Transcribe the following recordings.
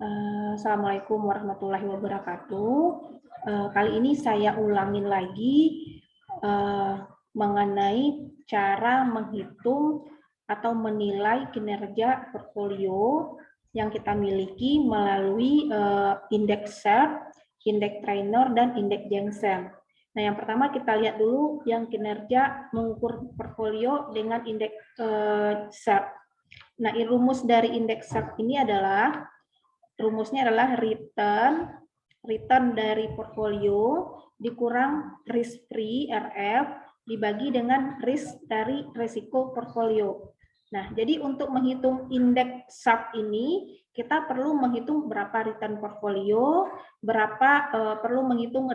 Assalamualaikum warahmatullahi wabarakatuh. Kali ini saya ulangin lagi mengenai cara menghitung atau menilai kinerja portfolio yang kita miliki melalui indeks SHARP, indeks trainer, dan indeks Jensen. Nah, yang pertama kita lihat dulu yang kinerja mengukur portfolio dengan indeks SHARP. Nah, rumus dari indeks SHARP ini adalah rumusnya adalah return dari portfolio dikurang risk free RF dibagi dengan risk dari risiko portfolio. Nah, jadi untuk menghitung indeks SHARP ini kita perlu menghitung berapa return portfolio, perlu menghitung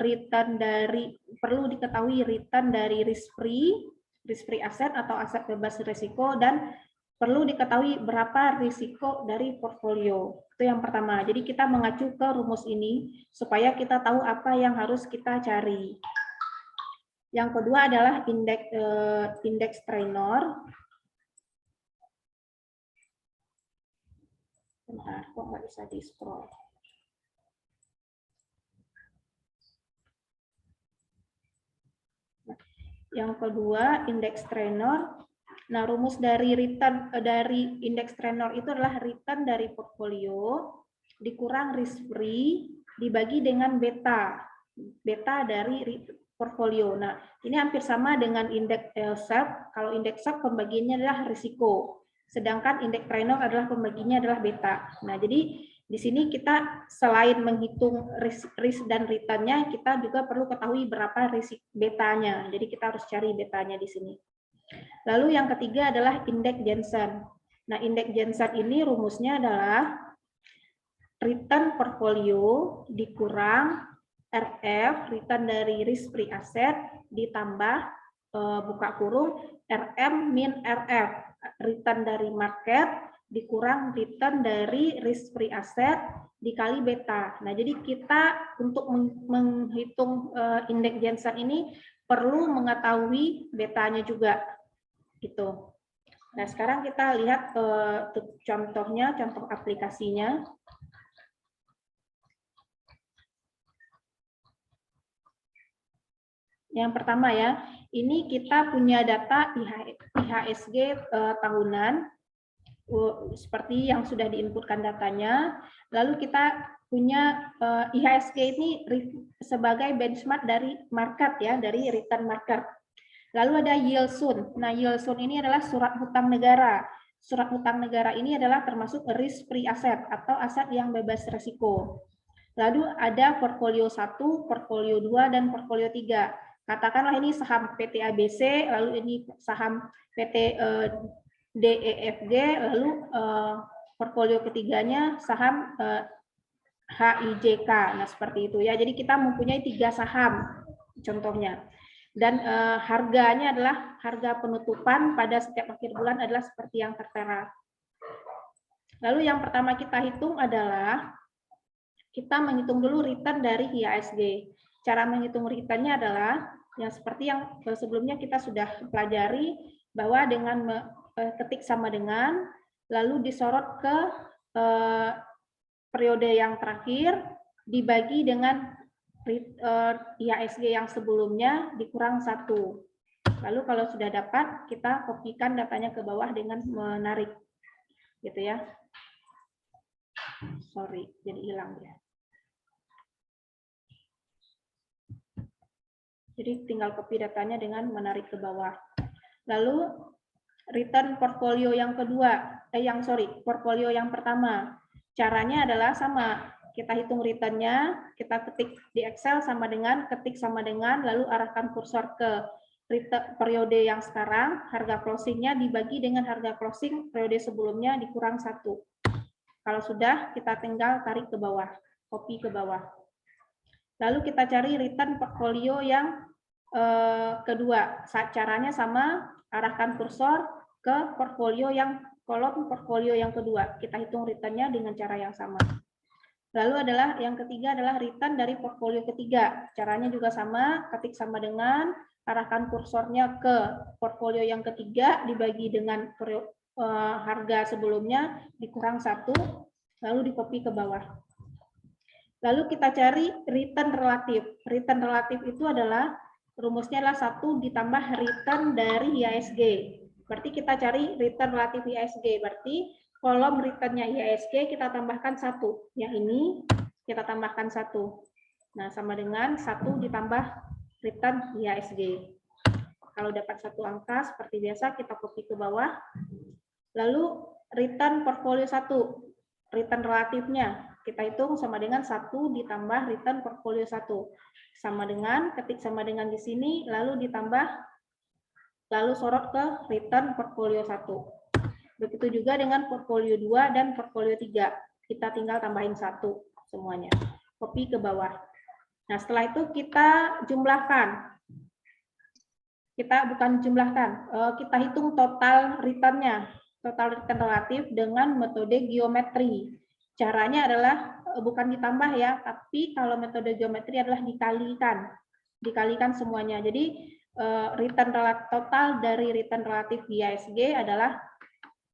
perlu diketahui return dari risk free aset atau aset bebas risiko, dan perlu diketahui berapa risiko dari portfolio. Itu yang pertama. Jadi kita mengacu ke rumus ini supaya kita tahu apa yang harus kita cari. Yang kedua adalah indeks trainer. Bentar, kok nggak bisa di-scroll. Yang kedua, indeks trainer. Nah, rumus dari return dari indeks trainer itu adalah return dari portfolio dikurang risk free dibagi dengan beta dari portfolio. Nah, ini hampir sama dengan indeks SHARP. Kalau indeks SHARP pembagiannya adalah risiko, sedangkan indeks trainer adalah pembagiannya adalah beta. Nah, jadi di sini kita selain menghitung risk dan return-nya, kita juga perlu ketahui berapa risiko betanya. Jadi kita harus cari betanya di sini. Lalu yang ketiga adalah indeks Jensen. Nah, indeks Jensen ini rumusnya adalah return portfolio dikurang RF, return dari risk free asset, ditambah buka kurung RM min RF, return dari market dikurang return dari risk free asset dikali beta. Nah, jadi kita untuk menghitung indeks Jensen ini perlu mengetahui betanya juga. Gitu. Nah, sekarang kita lihat contohnya, contoh aplikasinya. Yang pertama ya, ini kita punya data IHSG tahunan, seperti yang sudah diinputkan datanya. Lalu kita punya IHSG ini sebagai benchmark dari market ya, dari return market. Lalu ada yield soon. Nah, yield soon ini adalah surat hutang negara. Surat hutang negara ini adalah termasuk risk free asset atau aset yang bebas risiko. Lalu ada portfolio 1, portfolio 2, dan portfolio 3. Katakanlah ini saham PT ABC, lalu ini saham PT DEFG, lalu portfolio ketiganya saham HIJK. Nah, seperti itu ya. Jadi kita mempunyai 3 saham contohnya. Dan harganya adalah harga penutupan pada setiap akhir bulan adalah seperti yang tertera. Lalu yang pertama kita hitung adalah kita menghitung dulu return dari IHSG. Cara menghitung returnnya adalah yang seperti yang sebelumnya kita sudah pelajari, bahwa dengan ketik sama dengan, lalu disorot ke periode yang terakhir, dibagi dengan IHSG yang sebelumnya dikurang 1. Lalu kalau sudah dapat, kita kopikan datanya ke bawah dengan menarik. Gitu ya. Sorry, jadi hilang ya. Jadi tinggal copy datanya dengan menarik ke bawah. Lalu return portfolio yang kedua, portfolio yang pertama. Caranya adalah sama. Kita hitung return-nya, kita ketik di Excel ketik sama dengan, lalu arahkan kursor ke periode yang sekarang, harga closing-nya dibagi dengan harga closing periode sebelumnya dikurang 1. Kalau sudah, kita tinggal tarik ke bawah, copy ke bawah. Lalu kita cari return portfolio yang kedua. Caranya sama, arahkan kursor ke portfolio kolom portfolio yang kedua. Kita hitung return-nya dengan cara yang sama. Lalu yang ketiga adalah return dari portfolio ketiga. Caranya juga sama, ketik sama dengan, arahkan kursornya ke portfolio yang ketiga, dibagi dengan harga sebelumnya, dikurang 1. lalu di-copy ke bawah. Lalu kita cari return relatif. Return relatif itu adalah rumusnya adalah 1 ditambah return dari IHSG. Berarti kita cari return relatif IHSG. Berarti kolom returnnya IHSG kita tambahkan 1. Yang ini kita tambahkan 1. Nah, sama dengan 1 ditambah return IHSG. Kalau dapat satu angka, seperti biasa kita copy ke bawah. Lalu return portfolio 1. Return relatifnya kita hitung sama dengan 1 ditambah return portfolio 1. Sama dengan, ketik sama dengan di sini, lalu ditambah, lalu sorot ke return portfolio 1. Begitu juga dengan portfolio 2 dan portfolio 3. Kita tinggal tambahin 1 semuanya. Copy ke bawah. Nah, setelah itu kita jumlahkan. Kita bukan jumlahkan, kita hitung total return-nya. Total return relatif dengan metode geometri. Caranya adalah bukan ditambah ya, tapi kalau metode geometri adalah dikalikan. Dikalikan semuanya. Jadi return total dari return relatif IHSG adalah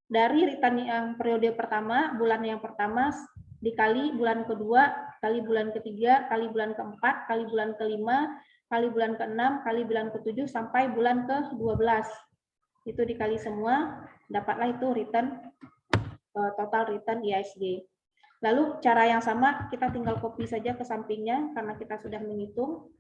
dari return yang periode pertama, bulan yang pertama, dikali bulan kedua, kali bulan ketiga, kali bulan keempat, kali bulan kelima, kali bulan ke-6, kali bulan ke-7, sampai bulan ke-12. Itu dikali semua, dapatlah itu return total return IHSG. Lalu cara yang sama, kita tinggal copy saja ke sampingnya, karena kita sudah menghitung.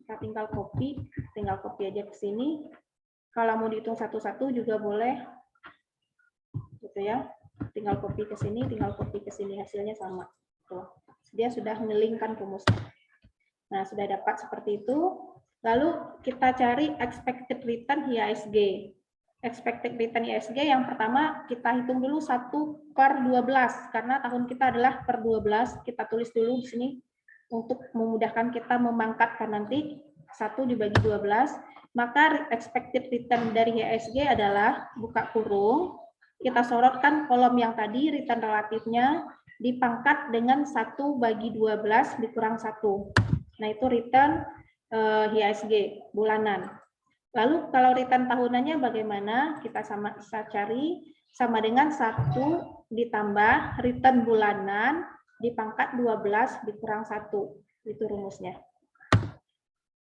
Kita tinggal copy aja ke sini. Kalau mau dihitung satu-satu juga boleh. Gitu ya. Tinggal copy ke sini, hasilnya sama. Tuh. Dia sudah ngelingkan rumusnya. Nah, sudah dapat seperti itu. Lalu kita cari expected return IHSG. Expected return IHSG yang pertama kita hitung dulu 1/12 karena tahun kita adalah per 12. Kita tulis dulu di sini untuk memudahkan kita memangkatkan nanti 1 dibagi 12. Maka expected return dari IHSG adalah buka kurung. Kita sorotkan kolom yang tadi return relatifnya dipangkat dengan 1 bagi 12 dikurang 1. Nah, itu return IHSG bulanan. Lalu kalau return tahunannya bagaimana? Kita cari sama dengan 1 ditambah return bulanan dipangkat 12 dikurang 1. Itu rumusnya.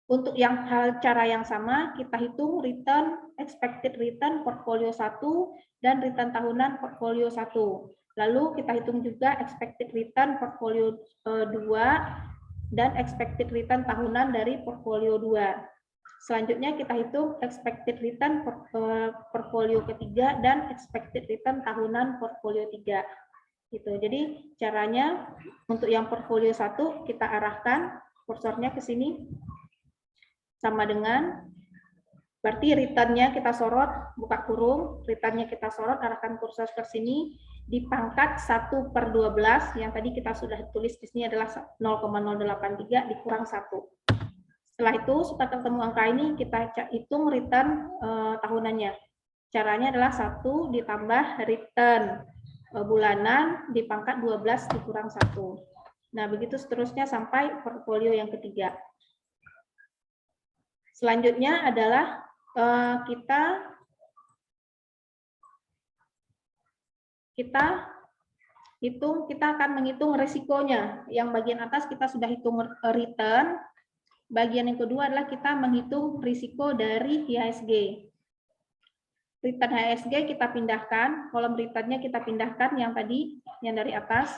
Untuk cara yang sama, kita hitung return expected return portfolio 1 dan return tahunan portfolio 1. Lalu kita hitung juga expected return portfolio 2 dan expected return tahunan dari portfolio 2. Selanjutnya kita hitung expected return portfolio ketiga dan expected return tahunan portfolio 3. Gitu. Jadi caranya untuk yang portfolio 1 kita arahkan kursornya ke sini sama dengan berarti return-nya kita sorot, buka kurung, return-nya kita sorot, arahkan kursor ke sini, dipangkat 1/12, yang tadi kita sudah tulis di sini adalah 0,083 dikurang 1. Setelah itu, setelah ketemu angka ini, kita hitung return tahunannya. Caranya adalah 1 ditambah return bulanan dipangkat 12 dikurang 1. Nah, begitu seterusnya sampai portfolio yang ketiga. Selanjutnya adalah kita akan menghitung risikonya. Yang bagian atas kita sudah hitung return. Bagian yang kedua adalah kita menghitung risiko dari IHSG. Return IHSG kita pindahkan, kolom returnnya kita pindahkan yang tadi, yang dari atas,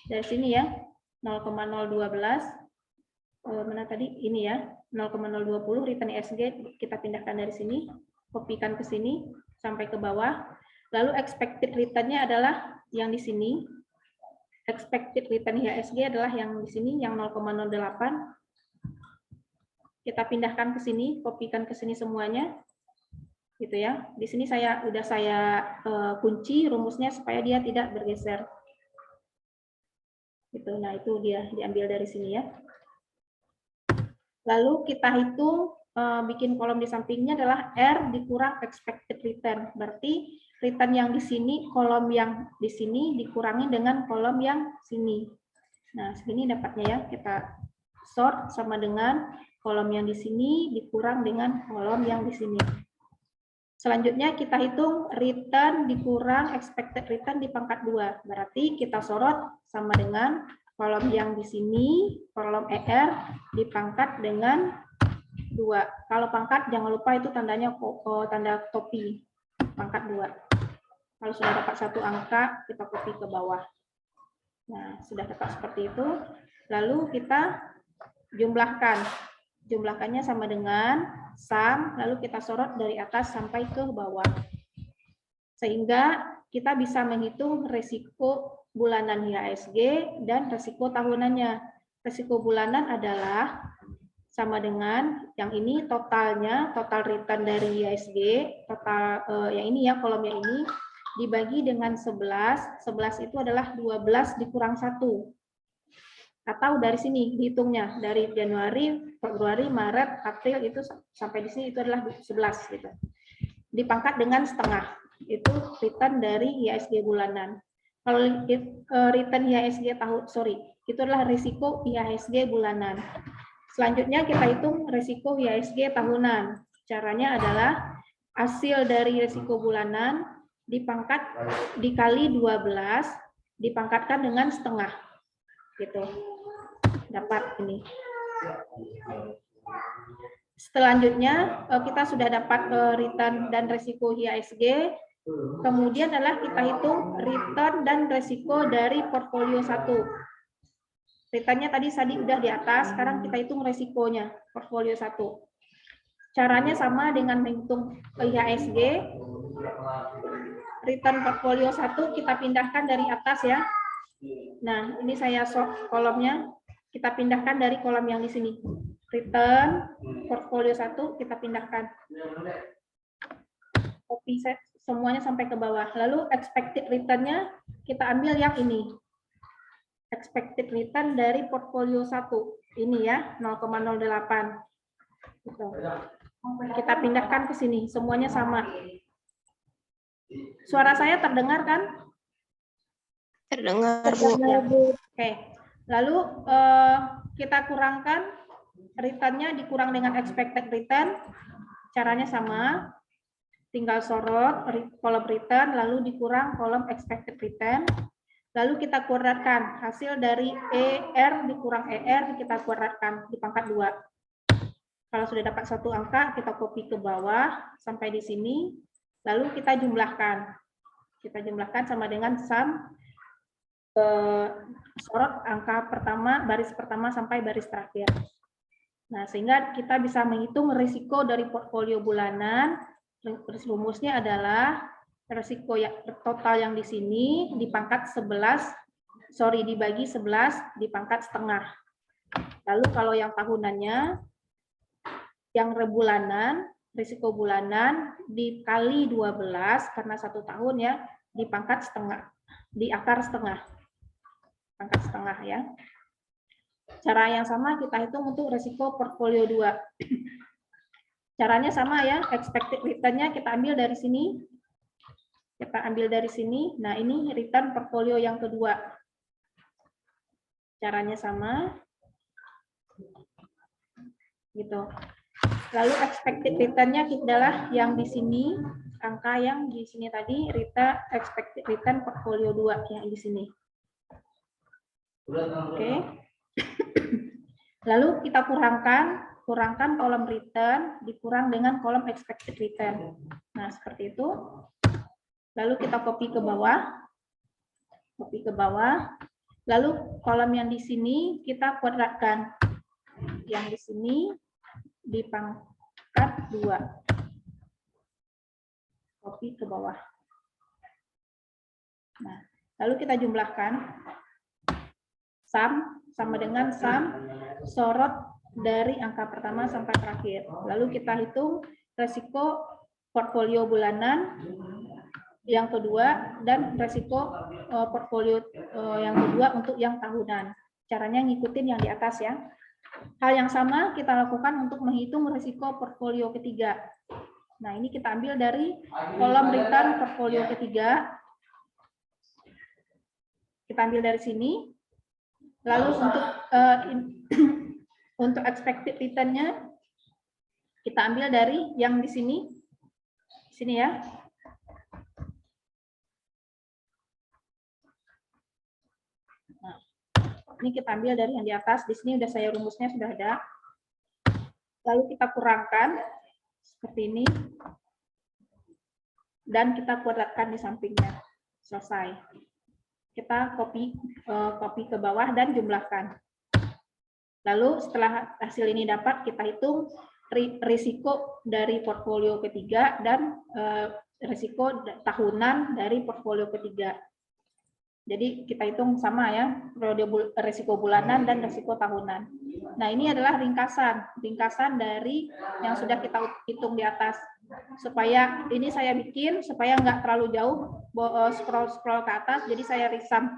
dari sini ya, 0,012. Mana tadi? Ini ya, 0,020 return IHSG kita pindahkan dari sini, kopikan ke sini sampai ke bawah. Lalu expected return-nya adalah yang di sini. Expected return IHSG adalah yang di sini, yang 0,08. Kita pindahkan ke sini, kopikan ke sini semuanya. Gitu ya. Di sini saya kunci rumusnya supaya dia tidak bergeser. Gitu. Nah, itu dia diambil dari sini ya. Lalu kita hitung, bikin kolom di sampingnya adalah R dikurang expected return. Berarti return yang di sini, kolom yang di sini dikurangi dengan kolom yang sini. Nah, segini dapatnya ya. Kita sort sama dengan kolom yang di sini dikurang dengan kolom yang di sini. Selanjutnya kita hitung return dikurang expected return di pangkat 2. Berarti kita sorot sama dengan kolom yang di sini, kolom ER dipangkat dengan 2. Kalau pangkat jangan lupa itu tandanya tanda topi, pangkat 2. Kalau sudah dapat satu angka, kita copy ke bawah. Nah, sudah dapat seperti itu. Lalu kita jumlahkan. Jumlahkannya sama dengan sum, lalu kita sorot dari atas sampai ke bawah. Sehingga kita bisa menghitung risiko bulanan IHSG dan risiko tahunannya. Risiko bulanan adalah sama dengan yang ini totalnya, total return dari IHSG, total yang ini ya, kolom yang ini, dibagi dengan 11. 11 itu adalah 12 dikurang 1. Atau dari sini dihitungnya dari Januari, Februari, Maret, April itu sampai di sini itu adalah 11 gitu. Dipangkat dengan setengah. Itu return dari IHSG bulanan. Kalau return IHSG itu adalah risiko IHSG bulanan. Selanjutnya kita hitung risiko IHSG tahunan. Caranya adalah hasil dari risiko bulanan dipangkat dikali 12 dipangkatkan dengan setengah. Gitu. Dapat ini. Selanjutnya kita sudah dapat return dan risiko IHSG. Kemudian adalah kita hitung return dan risiko dari portfolio 1. Returnnya tadi udah di atas, sekarang kita hitung risikonya portfolio 1. Caranya sama dengan menghitung IHSG. Return portfolio 1 kita pindahkan dari atas ya. Nah, ini saya kolomnya. Kita pindahkan dari kolom yang di sini. Return, portfolio 1, kita pindahkan. Copy semuanya sampai ke bawah. Lalu expected return-nya kita ambil yang ini. Expected return dari portfolio 1. Ini ya, 0,08. Gitu. Kita pindahkan ke sini. Semuanya sama. Suara saya terdengar kan? Terdengar, Bu. Oke. Lalu kita kurangkan return-nya dikurang dengan expected return. Caranya sama. Tinggal sorot kolom return lalu dikurang kolom expected return. Lalu kita kuadratkan hasil dari ER dikurang ER kita kuadratkan di pangkat 2. Kalau sudah dapat satu angka kita copy ke bawah sampai di sini. Lalu kita jumlahkan. Kita jumlahkan sama dengan sum sorot angka pertama, baris pertama sampai baris terakhir. Nah, sehingga kita bisa menghitung risiko dari portfolio bulanan. Rumusnya adalah risiko total yang di sini dipangkat 11, dibagi 11 dipangkat setengah. Lalu kalau yang tahunannya, yang rebulanan, risiko bulanan dikali 12 karena 1 tahun ya, dipangkat setengah, di akar setengah. Pangkat setengah ya. Cara yang sama kita hitung untuk risiko portfolio 2. Caranya sama ya, expected return-nya kita ambil dari sini. Kita ambil dari sini. Nah, ini return portfolio yang kedua. Caranya sama. Gitu. Lalu expected return-nya adalah yang di sini, angka yang di sini tadi, expected return portfolio 2 yang di sini. Oke. Lalu kita kurangkan kolom return dikurang dengan kolom expected return. Nah, seperti itu. Lalu kita copy ke bawah. Copy ke bawah. Lalu kolom yang di sini kita kuadratkan. Yang di sini di pangkat 2. Copy ke bawah. Nah, lalu kita jumlahkan. Sum sama dengan sum sorot dari angka pertama sampai terakhir. Lalu kita hitung resiko portfolio bulanan yang kedua dan resiko portfolio yang kedua untuk yang tahunan. Caranya ngikutin yang di atas ya. Hal yang sama kita lakukan untuk menghitung resiko portfolio ketiga. Nah, ini kita ambil dari kolom return portfolio ketiga. Kita ambil dari sini. Lalu untuk Untuk expected return-nya kita ambil dari yang di sini. Sini ya. Nah, ini kita ambil dari yang di atas. Di sini udah saya rumusnya sudah ada. Lalu kita kurangkan seperti ini. Dan kita kuadratkan di sampingnya. Selesai. Kita copy ke bawah dan jumlahkan. Lalu setelah hasil ini dapat, kita hitung risiko dari portfolio ketiga dan risiko tahunan dari portfolio ketiga. Jadi kita hitung sama ya, risiko bulanan dan risiko tahunan. Nah, ini adalah ringkasan dari yang sudah kita hitung di atas. Supaya ini saya bikin supaya nggak terlalu jauh scroll ke atas, jadi saya risam.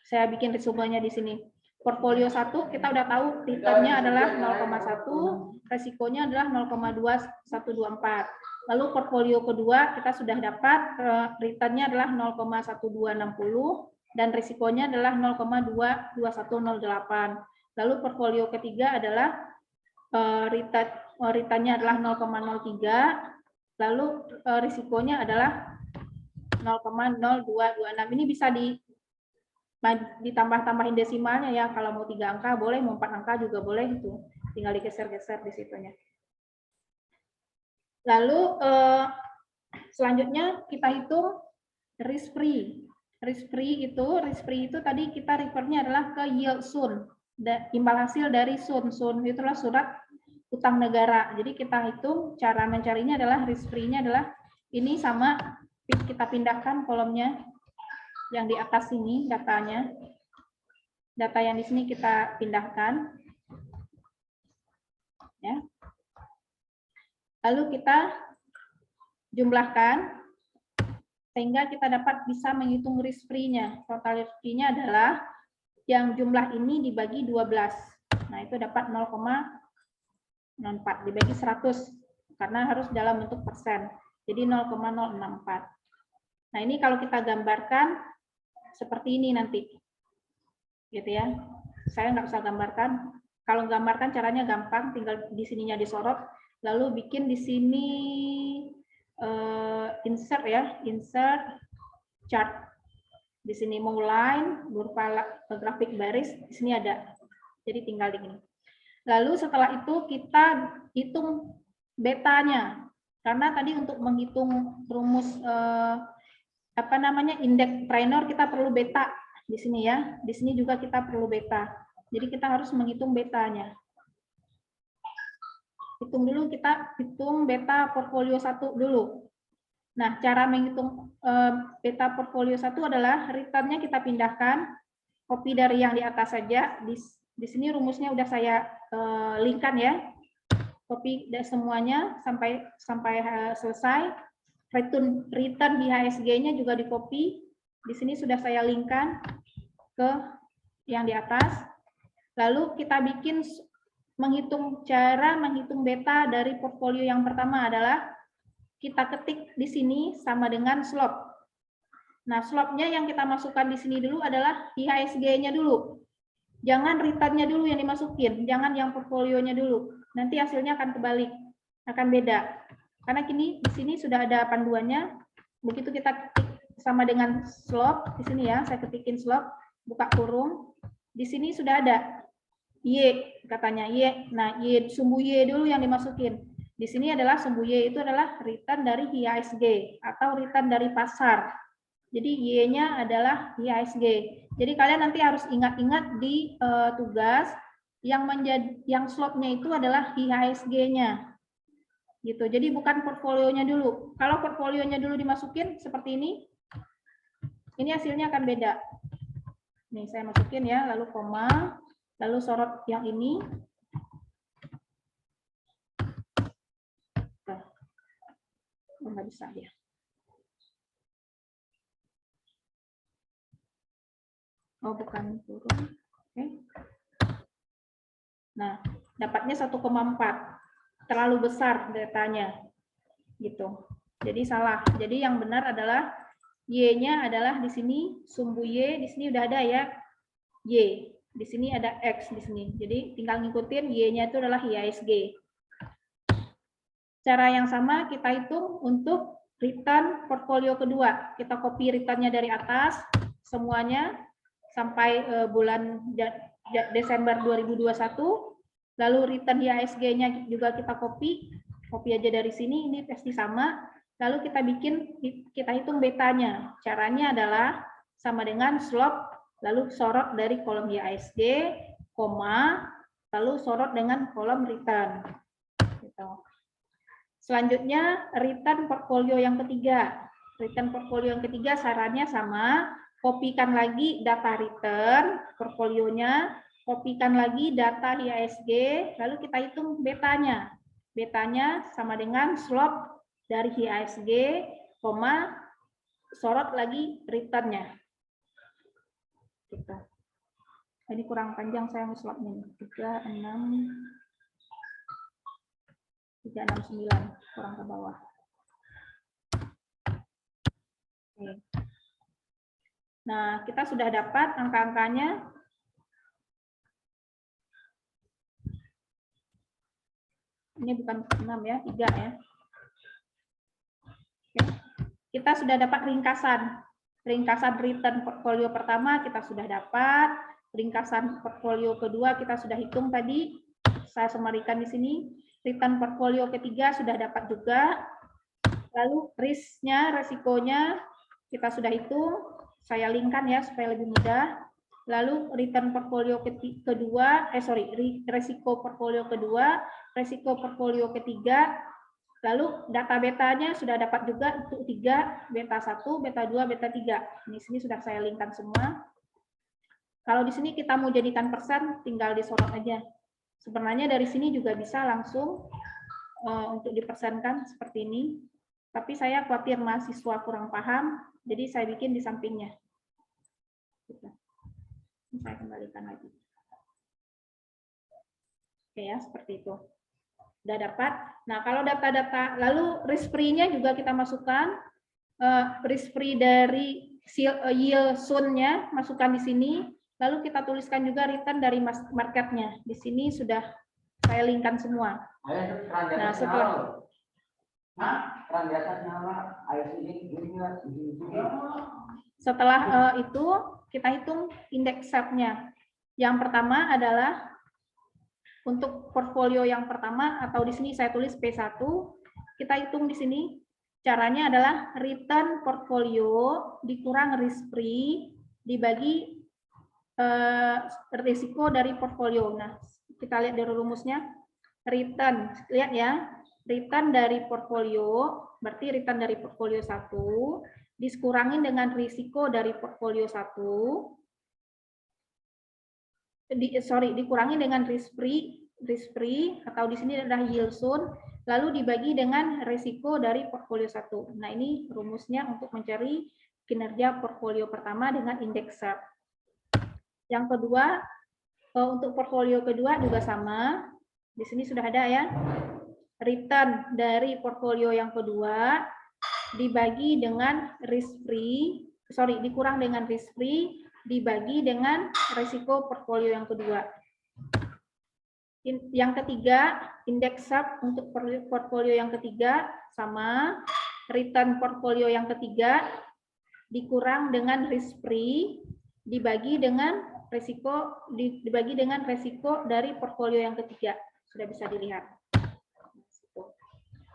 Saya bikin resumenya di sini. Portfolio 1 kita udah tahu returnnya adalah 0,1, resikonya adalah 0,2124. Lalu portfolio kedua kita sudah dapat returnnya adalah 0,1260 dan risikonya adalah 0,22108. Lalu portfolio ketiga adalah returnnya adalah 0,03, lalu risikonya adalah 0,0226. Ini bisa ditambah-tambahin desimalnya ya, kalau mau 3 angka boleh, mau 4 angka juga boleh, itu tinggal digeser-geser di situnya. Lalu selanjutnya kita hitung risk free. Risk free itu tadi kita refernya adalah ke yield SUN, imbal hasil dari SUN. SUN itulah surat utang negara. Jadi kita hitung cara mencarinya adalah risk free-nya adalah ini sama, kita pindahkan kolomnya yang di atas ini datanya. Data yang di sini kita pindahkan. Ya. Lalu kita jumlahkan sehingga kita dapat bisa menghitung risk free-nya. Total risk free-nya adalah yang jumlah ini dibagi 12. Nah, itu dapat 0,04 dibagi 100 karena harus dalam bentuk persen. Jadi 0,064. Nah, ini kalau kita gambarkan seperti ini nanti, gitu ya. Saya nggak usah gambarkan. Kalau gambarkan caranya gampang, tinggal di sininya disorot, lalu bikin di sini insert ya, insert chart. Di sini mau line berupa grafik baris, di sini ada. Jadi tinggal di sini. Lalu setelah itu kita hitung betanya, karena tadi untuk menghitung rumus indeks trainer kita perlu beta di sini ya. Di sini juga kita perlu beta. Jadi kita harus menghitung betanya. Kita hitung beta portfolio 1 dulu. Nah, cara menghitung beta portfolio 1 adalah return-nya kita pindahkan, copy dari yang di atas saja. Di sini rumusnya udah saya linkkan ya. Copy dari semuanya sampai selesai. Return IHSG-nya juga di copy. Di sini sudah saya linkkan ke yang di atas. Lalu kita bikin cara menghitung beta dari portfolio yang pertama adalah kita ketik di sini sama dengan slop. Nah, slopnya yang kita masukkan di sini dulu adalah IHSG-nya dulu. Jangan return-nya dulu yang dimasukin, jangan yang portfolionya dulu. Nanti hasilnya akan kebalik, akan beda. Karena kini di sini sudah ada panduannya. Begitu kita ketik sama dengan slop di sini ya, saya ketikin slop, buka kurung. Di sini sudah ada Y katanya Y. Nah, Y sumbu Y dulu yang dimasukin. Di sini adalah sumbu Y itu adalah return dari IHSG atau return dari pasar. Jadi Y-nya adalah IHSG. Jadi kalian nanti harus ingat-ingat di tugas yang slopnya itu adalah IHSG-nya. Gitu. Jadi bukan portfolionya dulu. Kalau portfolionya dulu dimasukin seperti ini hasilnya akan beda. Nih saya masukin ya, lalu koma, lalu sorot yang ini. Oh, nggak bisa ya. Oh, bukan turun. Oke. Nah, dapatnya 1,4. Terlalu besar datanya. Gitu. Jadi salah. Jadi yang benar adalah Y-nya adalah di sini sumbu Y, di sini udah ada ya Y. Di sini ada X di sini. Jadi tinggal ngikutin Y-nya itu adalah IHSG. Cara yang sama kita hitung untuk return portfolio kedua. Kita copy return-nya dari atas semuanya sampai bulan Desember 2021. Lalu return IHSG-nya juga kita copy aja dari sini, ini pasti sama. Lalu kita hitung betanya. Caranya adalah sama dengan slope, lalu sorot dari kolom IHSG, koma, lalu sorot dengan kolom return. Gitu. Selanjutnya return portfolio yang ketiga. Return portfolio yang ketiga sarannya sama, kopikan lagi data return portfolionya, kopikan lagi data IHSG, lalu kita hitung betanya. Betanya sama dengan slope dari IHSG, koma, sorot lagi return-nya. Gitu. Ini kurang panjang saya slide-nya. 369 kurang ke bawah. Oke. Nah, kita sudah dapat angka-angkanya. Ini bukan 6 ya, 3 ya. Oke. Kita sudah dapat ringkasan. Ringkasan return portfolio pertama kita sudah dapat. Ringkasan portfolio kedua kita sudah hitung tadi. Saya semarikan di sini. Return portfolio ketiga sudah dapat juga. Lalu risk-nya, resikonya kita sudah hitung. Saya linkkan ya supaya lebih mudah. Lalu return portfolio kedua, resiko portfolio kedua, resiko portfolio ketiga. Lalu data betanya sudah dapat juga untuk 3, beta 1, beta 2, beta 3. Di sini sudah saya linkkan semua. Kalau di sini kita mau jadikan persen, tinggal disorot aja. Sebenarnya dari sini juga bisa langsung untuk dipersenkan seperti ini. Tapi saya khawatir mahasiswa kurang paham, jadi saya bikin di sampingnya. Ini saya kembalikan lagi. Oke ya, seperti itu. Sudah dapat. Nah, kalau data-data, lalu risk free-nya juga kita masukkan. Risk free dari yield zone-nya, masukkan di sini. Lalu kita tuliskan juga return dari market-nya. Di sini sudah saya linkkan semua. Nah, setelah itu kita hitung indeks SAP-nya. Yang pertama adalah untuk portfolio yang pertama, atau di sini saya tulis P1, kita hitung di sini. Caranya adalah return portfolio dikurang risk free dibagi risiko dari portfolio. Nah, kita lihat dari rumusnya. Return, lihat ya. Return dari portfolio, berarti return dari portfolio 1, dikurangin dengan risiko dari portfolio 1, dikurangi dengan risk free atau di sini adalah yield zone, lalu dibagi dengan risiko dari portfolio 1. Nah, ini rumusnya untuk mencari kinerja portfolio pertama dengan indeks SAP. Yang kedua, untuk portfolio kedua juga sama. Di sini sudah ada ya. Return dari portfolio yang kedua dibagi dengan dikurang dengan risk free dibagi dengan risiko portfolio yang kedua. Yang ketiga, indeks SAP untuk portfolio yang ketiga sama, return portfolio yang ketiga dikurang dengan risk free dibagi dengan risiko dari portfolio yang ketiga. Sudah bisa dilihat.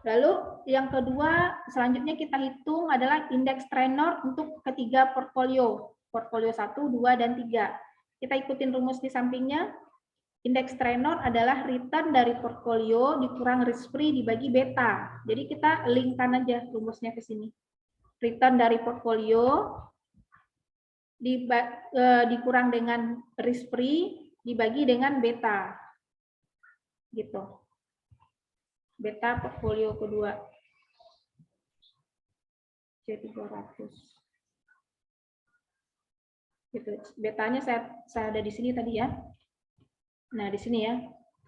Lalu yang kedua, selanjutnya kita hitung adalah indeks tenor untuk ketiga portfolio 1, 2, dan 3. Kita ikutin rumus di sampingnya. Indeks tenor adalah return dari portfolio dikurang risk free dibagi beta. Jadi kita linkkan aja rumusnya ke sini. Return dari portfolio dikurang dengan risk free dibagi dengan beta. Gitu. Beta portfolio kedua. C300. Gitu. Betanya saya ada di sini tadi ya. Nah, di sini ya.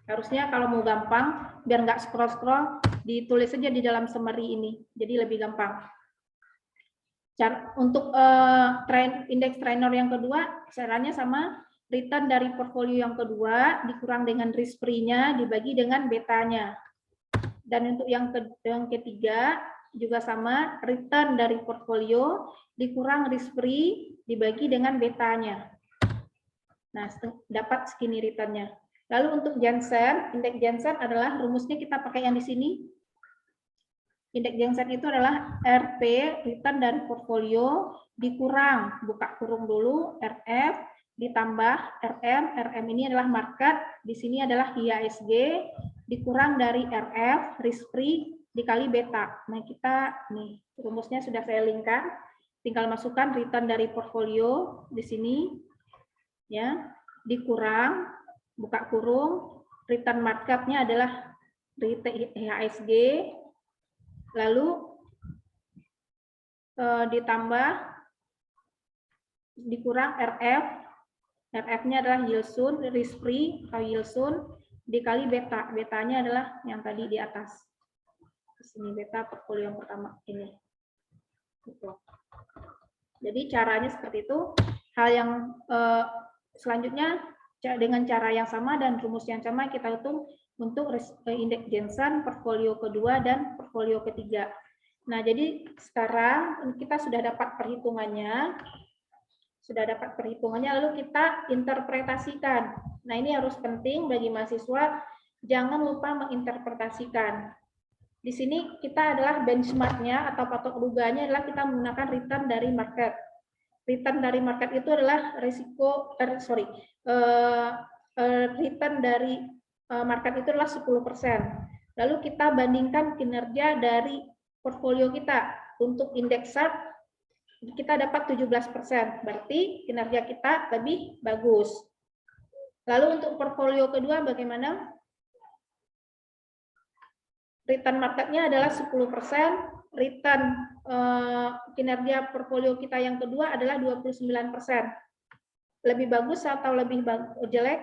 Harusnya kalau mau gampang, biar nggak scroll-scroll, ditulis saja di dalam summary ini. Jadi lebih gampang. Untuk indeks tenor yang kedua, caranya sama. return dari portfolio yang kedua dikurang dengan risk-free-nya dibagi dengan betanya. Dan untuk yang ketiga juga sama, return dari portfolio dikurang risk-free dibagi dengan betanya. Nah, dapat segini return-nya. Lalu untuk Jensen, indeks Jensen adalah rumusnya kita pakai yang di sini. Indeks Jensen itu adalah RP, return dari portfolio, dikurang, buka kurung dulu, RF, ditambah RM ini adalah market, di sini adalah IHSG, dikurang dari RF, risk free, dikali beta. Nah, kita, nih, rumusnya sudah saya linkkan, tinggal masukkan return dari portfolio di sini, ya, dikurang, buka kurung, return marketnya adalah IHSG, lalu ditambah dikurang RF, RF-nya adalah yield soon, risk free atau yield soon, dikali beta. Betanya adalah yang tadi di atas. Sini beta portfolio yang pertama ini. Gitu. Jadi caranya seperti itu. Hal yang selanjutnya dengan cara yang sama dan rumus yang sama kita hitung untuk indeks Jensen, portfolio kedua dan portfolio ketiga. Nah, jadi sekarang kita sudah dapat perhitungannya. Lalu kita interpretasikan. Nah, ini harus penting bagi mahasiswa, jangan lupa menginterpretasikan. Di sini kita adalah benchmark-nya atau patok duganya adalah kita menggunakan return dari market. Return dari market itu adalah return dari market itu adalah 10%. Lalu kita bandingkan kinerja dari portfolio kita. Untuk indeks SART kita dapat 17%, berarti kinerja kita lebih bagus. Lalu untuk portfolio kedua bagaimana? Return marketnya adalah 10%, return kinerja portfolio kita yang kedua adalah 29%. Lebih bagus atau lebih jelek?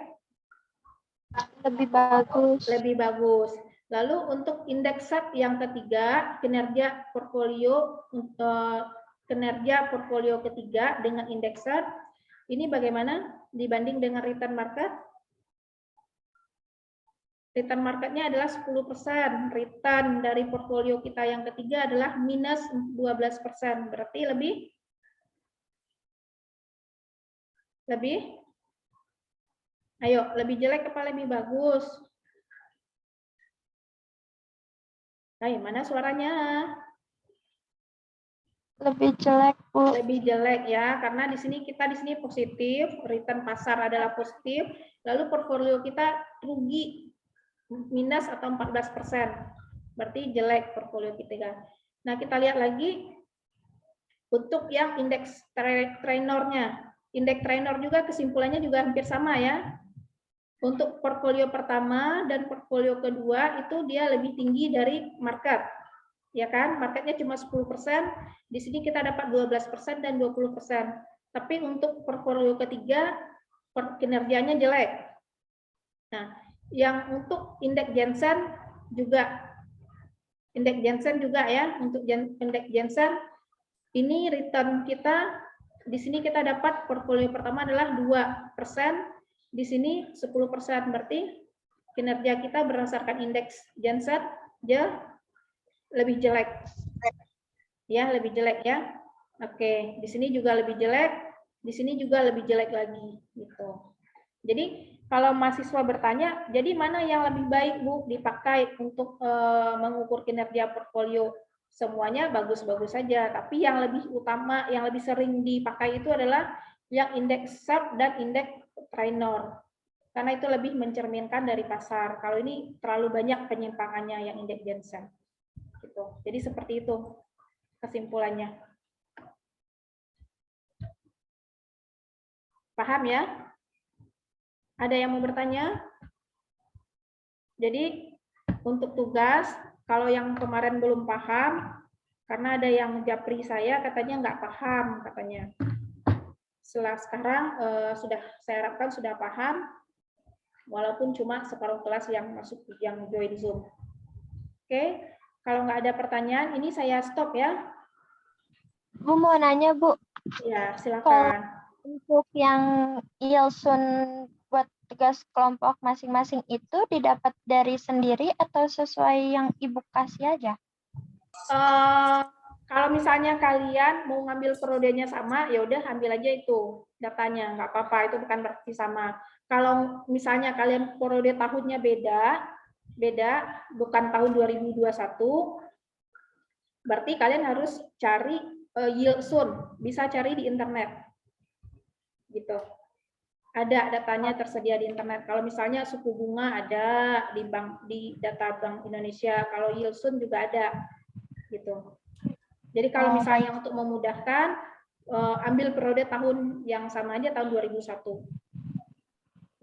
Lebih bagus. Lebih bagus. Lalu untuk indeks SAT yang ketiga, kinerja portfolio ketiga dengan indeks SAT, ini bagaimana dibanding dengan return market? Return marketnya adalah 10%, return dari portfolio kita yang ketiga adalah minus 12%, berarti lebih ayo, lebih jelek apa lebih bagus? Ayo, mana suaranya? Lebih jelek, Bu. Lebih jelek ya, karena di sini positif, return pasar adalah positif, lalu portfolio kita rugi minus atau 14%. Berarti jelek portfolio kita. Nah, kita lihat lagi untuk yang indeks trainer-nya. Indeks trainer juga kesimpulannya juga hampir sama ya. Untuk portfolio pertama dan portfolio kedua itu dia lebih tinggi dari market. Ya kan? Marketnya cuma 10%, di sini kita dapat 12% dan 20%. Tapi untuk portfolio ketiga kinerjanya jelek. Nah, yang untuk indeks Jensen juga ya, untuk indeks Jensen ini return kita di sini kita dapat portfolio pertama adalah 2%, di sini 10%, berarti kinerja kita berdasarkan indeks Jensen lebih jelek. Ya, lebih jelek ya. Oke, di sini juga lebih jelek, di sini juga lebih jelek lagi gitu. Jadi kalau mahasiswa bertanya, jadi mana yang lebih baik Bu dipakai untuk mengukur kinerja portfolio? Semuanya bagus-bagus saja, tapi yang lebih utama, yang lebih sering dipakai itu adalah yang indeks SART dan indeks trainer. Karena itu lebih mencerminkan dari pasar. Kalau ini terlalu banyak penyimpangannya yang indeks Jensen. Gitu. Jadi seperti itu kesimpulannya. Paham ya? Ada yang mau bertanya? Jadi untuk tugas, kalau yang kemarin belum paham, karena ada yang japri saya katanya nggak paham katanya. Setelah sekarang sudah saya harapkan sudah paham, walaupun cuma separuh kelas yang masuk yang join Zoom. Oke, kalau nggak ada pertanyaan, ini saya stop ya. Bu mau nanya Bu. Ya silakan. Untuk yang Ilsun buat tugas kelompok masing-masing itu didapat dari sendiri atau sesuai yang Ibu kasih aja? Kalau misalnya kalian mau ngambil periodenya sama, ya udah ambil aja itu datanya, nggak apa-apa, itu bukan berarti sama. Kalau misalnya kalian periode tahunnya beda, bukan tahun 2021, berarti kalian harus cari Yilsun, bisa cari di internet, gitu. Ada datanya tersedia di internet. Kalau misalnya suku bunga ada di data Bank Indonesia, kalau Yilsun juga ada, gitu. Jadi kalau misalnya untuk memudahkan, ambil periode tahun yang sama aja, tahun 2001.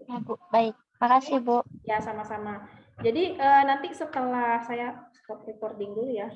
Ya, Bu. Baik. Makasih, Bu. Ya, sama-sama. Jadi nanti setelah saya stop recording dulu ya.